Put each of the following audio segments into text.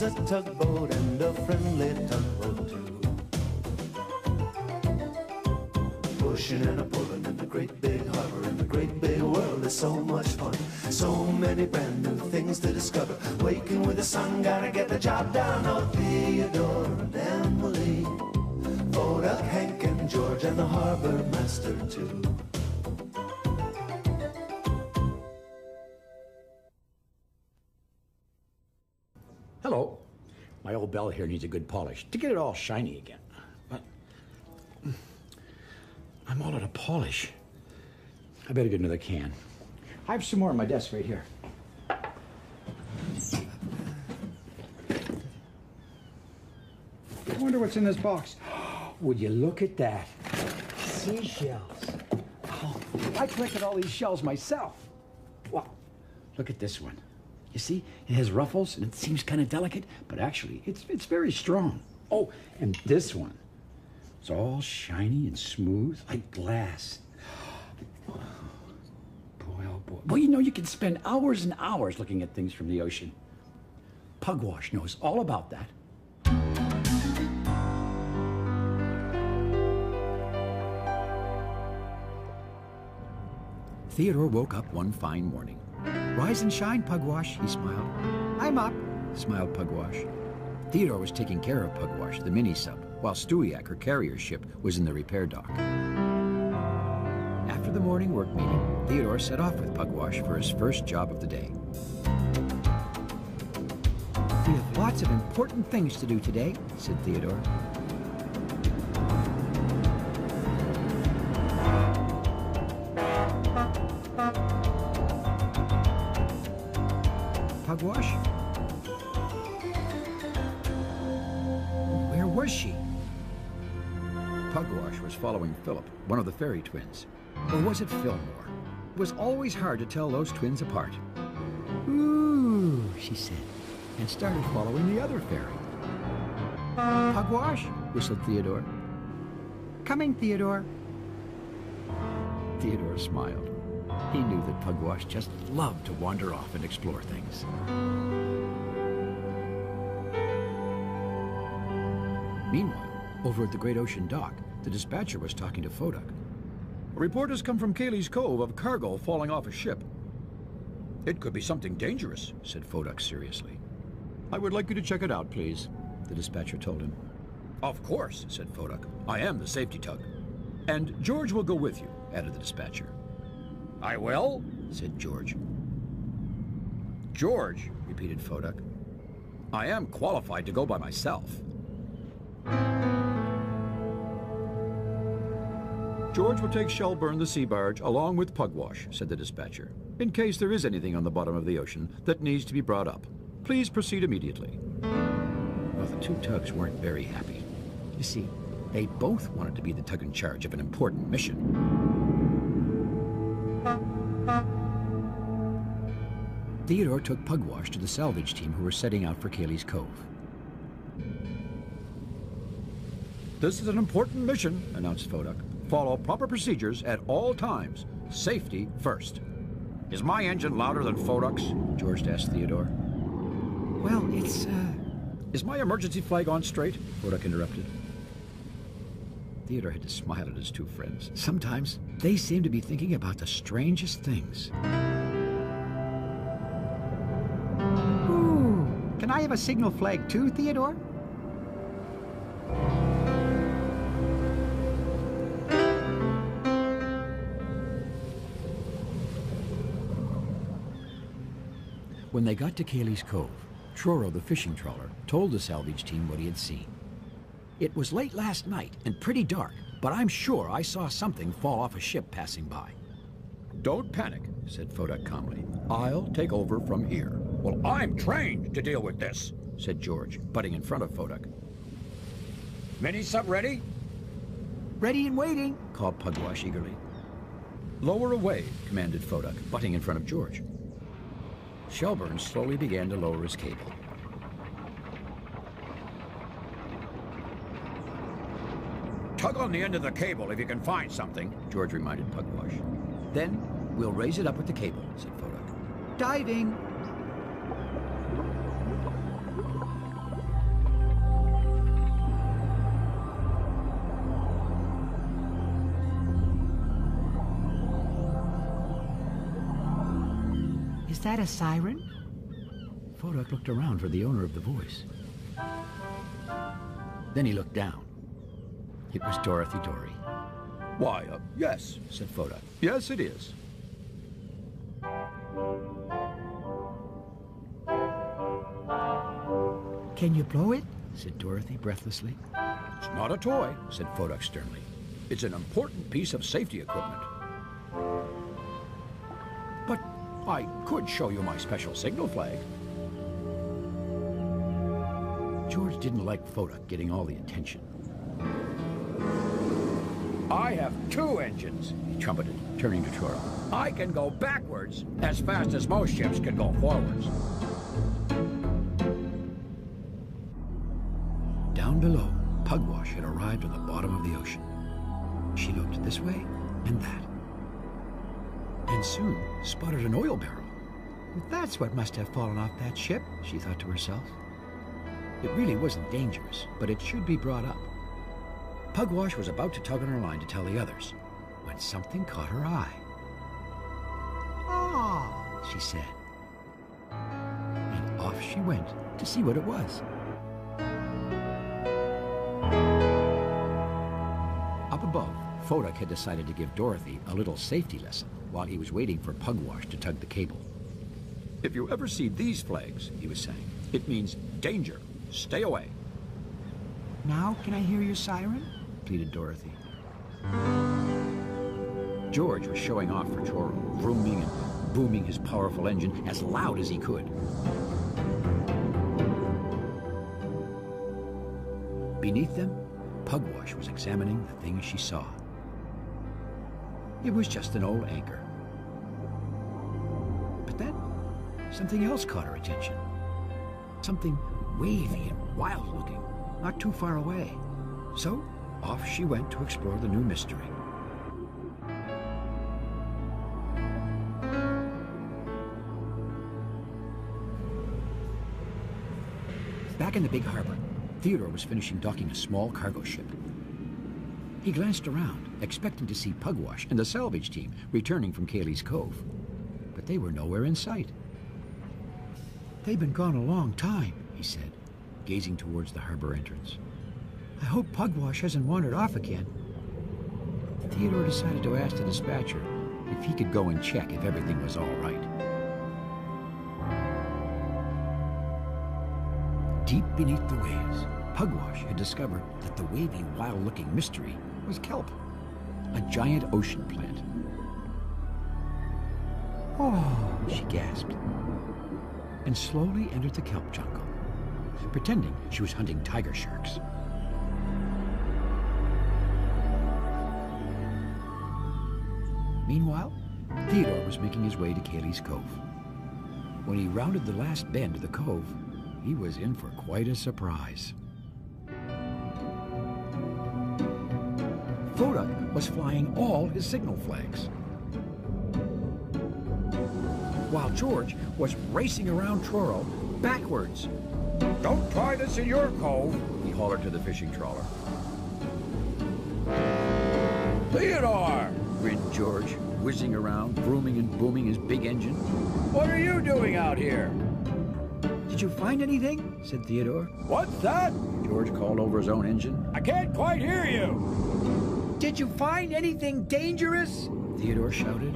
is a tugboat and a friendly tugboat too. Pushing and a pulling in the great big harbor, in the great big world is so much fun. So many brand new things to discover. Waking with the sun, gotta get the job done. Oh, Theodore and Emily, Fodak, Hank and George, and the harbor master too. Hello. My old bell here needs a good polish to get it all shiny again. But I'm all out of polish. I better get another can. I have some more on my desk right here. I wonder what's in this box. Would you look at that? Seashells. Oh, I collected all these shells myself. Wow. Look at this one. You see, it has ruffles and it seems kind of delicate, but actually it's very strong. Oh, and this one. It's all shiny and smooth like glass. Boy, oh boy. Well, you know, you can spend hours and hours looking at things from the ocean. Pugwash knows all about that. Theodore woke up one fine morning. Rise and shine, Pugwash, he smiled. I'm up, smiled Pugwash. Theodore was taking care of Pugwash, the mini-sub, while Stewiak, her carrier ship, was in the repair dock. After the morning work meeting, Theodore set off with Pugwash for his first job of the day. We have lots of important things to do today, said Theodore. Pugwash? Where was she? Pugwash was following Philip, one of the fairy twins. Or was it Fillmore? It was always hard to tell those twins apart. Ooh, she said, and started following the other fairy. Pugwash, whistled Theodore. Coming, Theodore. Theodore smiled. He knew that Pugwash just loved to wander off and explore things. Meanwhile, over at the Great Ocean Dock, the dispatcher was talking to Fodak. A report has come from Cayley's Cove of cargo falling off a ship. It could be something dangerous, said Fodak seriously. I would like you to check it out, please, the dispatcher told him. Of course, said Fodak. I am the safety tug. And George will go with you, added the dispatcher. I will, said George. George, repeated Fodak. I am qualified to go by myself. George will take Shelburne the sea barge along with Pugwash, said the dispatcher, in case there is anything on the bottom of the ocean that needs to be brought up. Please proceed immediately. Well, the two tugs weren't very happy. You see, they both wanted to be the tug in charge of an important mission. Theodore took Pugwash to the salvage team who were setting out for Cayley's Cove. This is an important mission, announced Fodak. Follow proper procedures at all times. Safety first. Is my engine louder than Fodak's? George asked Theodore. Well, it's, Is my emergency flag on straight? Fodak interrupted. Theodore had to smile at his two friends. Sometimes they seemed to be thinking about the strangest things. Ooh, can I have a signal flag too, Theodore? When they got to Cayley's Cove, Troro, the fishing trawler, told the salvage team what he had seen. It was late last night and pretty dark, but I'm sure I saw something fall off a ship passing by. Don't panic, said Fodak calmly. I'll take over from here. Well, I'm trained to deal with this, said George, butting in front of Fodak. Mini-sub ready? Ready and waiting, called Pugwash eagerly. Lower away, commanded Fodak, butting in front of George. Shelburne slowly began to lower his cable. Tug on the end of the cable if you can find something, George reminded Pugwash. Then we'll raise it up with the cable, said Fodak. Diving! Is that a siren? Fodak looked around for the owner of the voice. Then he looked down. It was Dorothy Dory. Why, yes, said Fodak. Yes, it is. Can you blow it? Said Dorothy breathlessly. It's not a toy, said Fodak sternly. It's an important piece of safety equipment. But I could show you my special signal flag. George didn't like Fodak getting all the attention. I have 2 engines, he trumpeted, turning to Truro. I can go backwards as fast as most ships can go forwards. Down below, Pugwash had arrived at the bottom of the ocean. She looked this way and that, and soon spotted an oil barrel. That's what must have fallen off that ship, she thought to herself. It really wasn't dangerous, but it should be brought up. Pugwash was about to tug on her line to tell the others, when something caught her eye. "Ah," she said. And off she went to see what it was. Up above, Fodak had decided to give Dorothy a little safety lesson while he was waiting for Pugwash to tug the cable. If you ever see these flags, he was saying, it means danger. Stay away. "Now can I hear your siren?" pleaded Dorothy. George was showing off for Truro, vrooming and booming his powerful engine as loud as he could. Beneath them, Pugwash was examining the things she saw. It was just an old anchor. But then, something else caught her attention. Something wavy and wild-looking, not too far away. So, off she went to explore the new mystery. Back in the big harbor, Theodore was finishing docking a small cargo ship. He glanced around, expecting to see Pugwash and the salvage team returning from Cayley's Cove. But they were nowhere in sight. "They've been gone a long time," he said, gazing towards the harbor entrance. "I hope Pugwash hasn't wandered off again." Theodore decided to ask the dispatcher if he could go and check if everything was all right. Deep beneath the waves, Pugwash had discovered that the wavy, wild-looking mystery was kelp, a giant ocean plant. "Oh," she gasped, and slowly entered the kelp jungle, pretending she was hunting tiger sharks. Meanwhile, Theodore was making his way to Cayley's Cove. When he rounded the last bend of the cove, he was in for quite a surprise. Fodak was flying all his signal flags, while George was racing around Truro backwards. Don't try this in your cove, he hollered to the fishing trawler. Theodore! Grinned George, whizzing around, booming and booming his big engine. What are you doing out here? "Did you find anything?" said Theodore. What's that? George called over his own engine. I can't quite hear you. "Did you find anything dangerous?" Theodore shouted.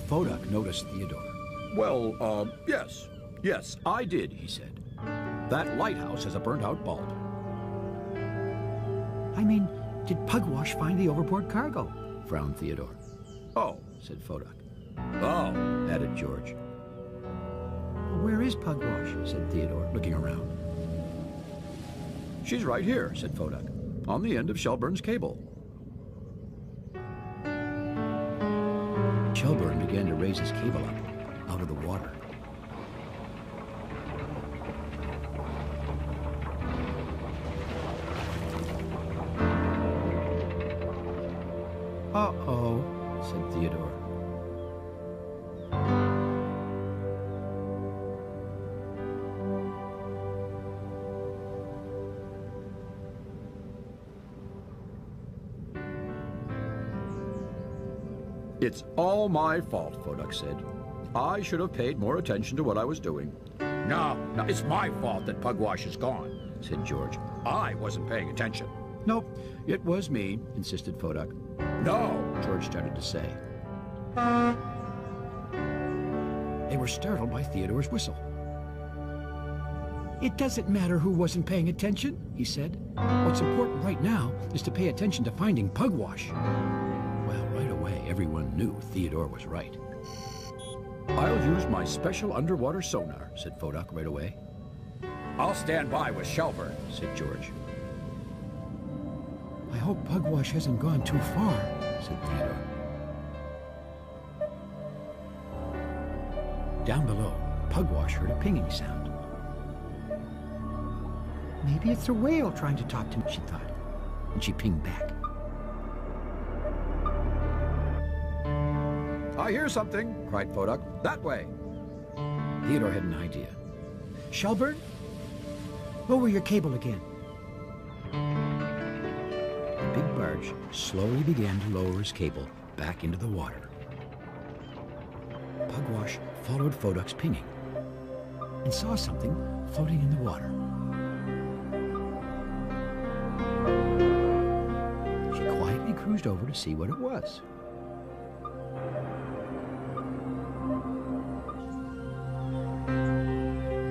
Fodak noticed Theodore. Well, yes. Yes, I did, he said. That lighthouse has a burnt-out bulb. "I mean, did Pugwash find the overboard cargo?" frowned Theodore. Oh, said Fodak. oh, Added George. "Where is Pugwash?" said Theodore, looking around. she's right here, said Fodak, on the end of Shelburne's cable. Shelburne began to raise his cable up, out of the water. "Uh-oh," said Theodore. It's all my fault, Foduck said. I should have paid more attention to what I was doing. No, it's my fault that Pugwash is gone, said George. I wasn't paying attention. Nope, it was me, insisted Foduck. No, George started to say. They were startled by Theodore's whistle. It doesn't matter who wasn't paying attention, he said. What's important right now is to pay attention to finding Pugwash. Well, right away, everyone knew Theodore was right. I'll use my special underwater sonar, said Foduck right away. I'll stand by with Shelburne, said George. I hope Pugwash hasn't gone too far, said Theodore. Down below, Pugwash heard a pinging sound. Maybe it's a whale trying to talk to me, she thought, and she pinged back. I hear something, cried Foduck. That way. Theodore had an idea. Shelburne, lower your cable again. The big barge slowly began to lower his cable back into the water. Pugwash followed Foduck's pinging and saw something floating in the water. She quietly cruised over to see what it was.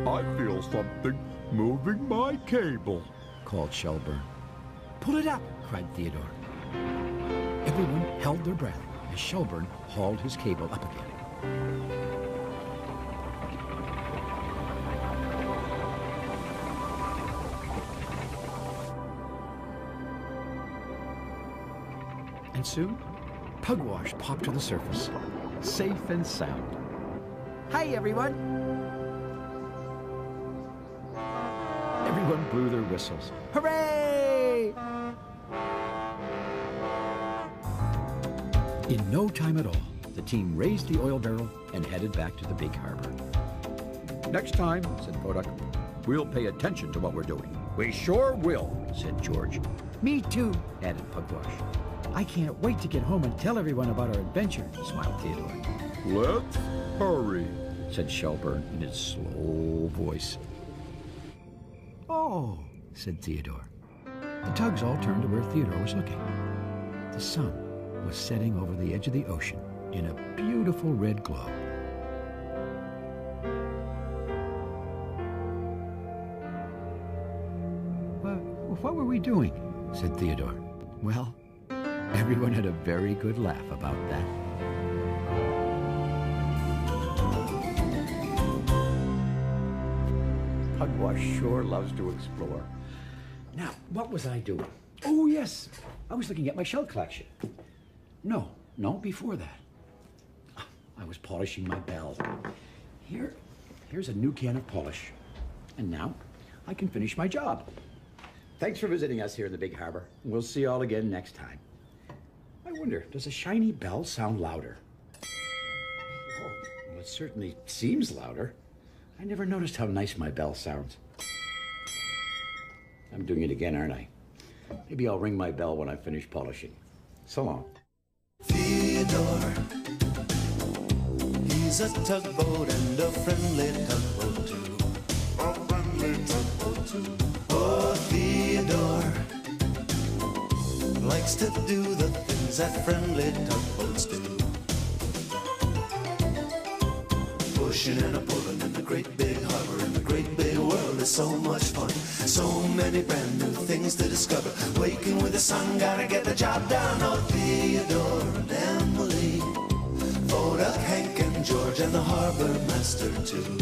I feel something moving my cable, called Shelburne. Pull it up, cried Theodore. Everyone held their breath as Shelburne hauled his cable up again. And soon, Pugwash popped to the surface, safe and sound. Hi, everyone! Everyone blew their whistles. Hooray! In no time at all, the team raised the oil barrel and headed back to the big harbor. Next time, said Foduck, we'll pay attention to what we're doing. We sure will, said George. Me too, added Pugwash. I can't wait to get home and tell everyone about our adventure, smiled Theodore. Let's hurry, said Shelburne in his slow voice. Oh, said Theodore. The tugs all turned to where Theodore was looking. The sun was setting over the edge of the ocean in a beautiful red glow. What were we doing? Said Theodore. Well, everyone had a very good laugh about that. Pugwash sure loves to explore. Now, what was I doing? Oh, yes, I was looking at my shell collection. No, before that. I was polishing my bell. Here's a new can of polish. And now I can finish my job. Thanks for visiting us here in the Big Harbor. We'll see you all again next time. I wonder, does a shiny bell sound louder? Oh, well, it certainly seems louder. I never noticed how nice my bell sounds. I'm doing it again, aren't I? Maybe I'll ring my bell when I finish polishing. So long. Theodore, he's a tugboat and a friendly tugboat too. A friendly tugboat too. Oh, Theodore likes to do the things that friendly tugboats do. Pushing and a pulling in the great big harbor, in the great big world is so much fun. So many brand new things to discover. Waking with the sun, gotta get the job done. Oh, Theodore and Emily, Foduck, Hank and George, and the harbor master too.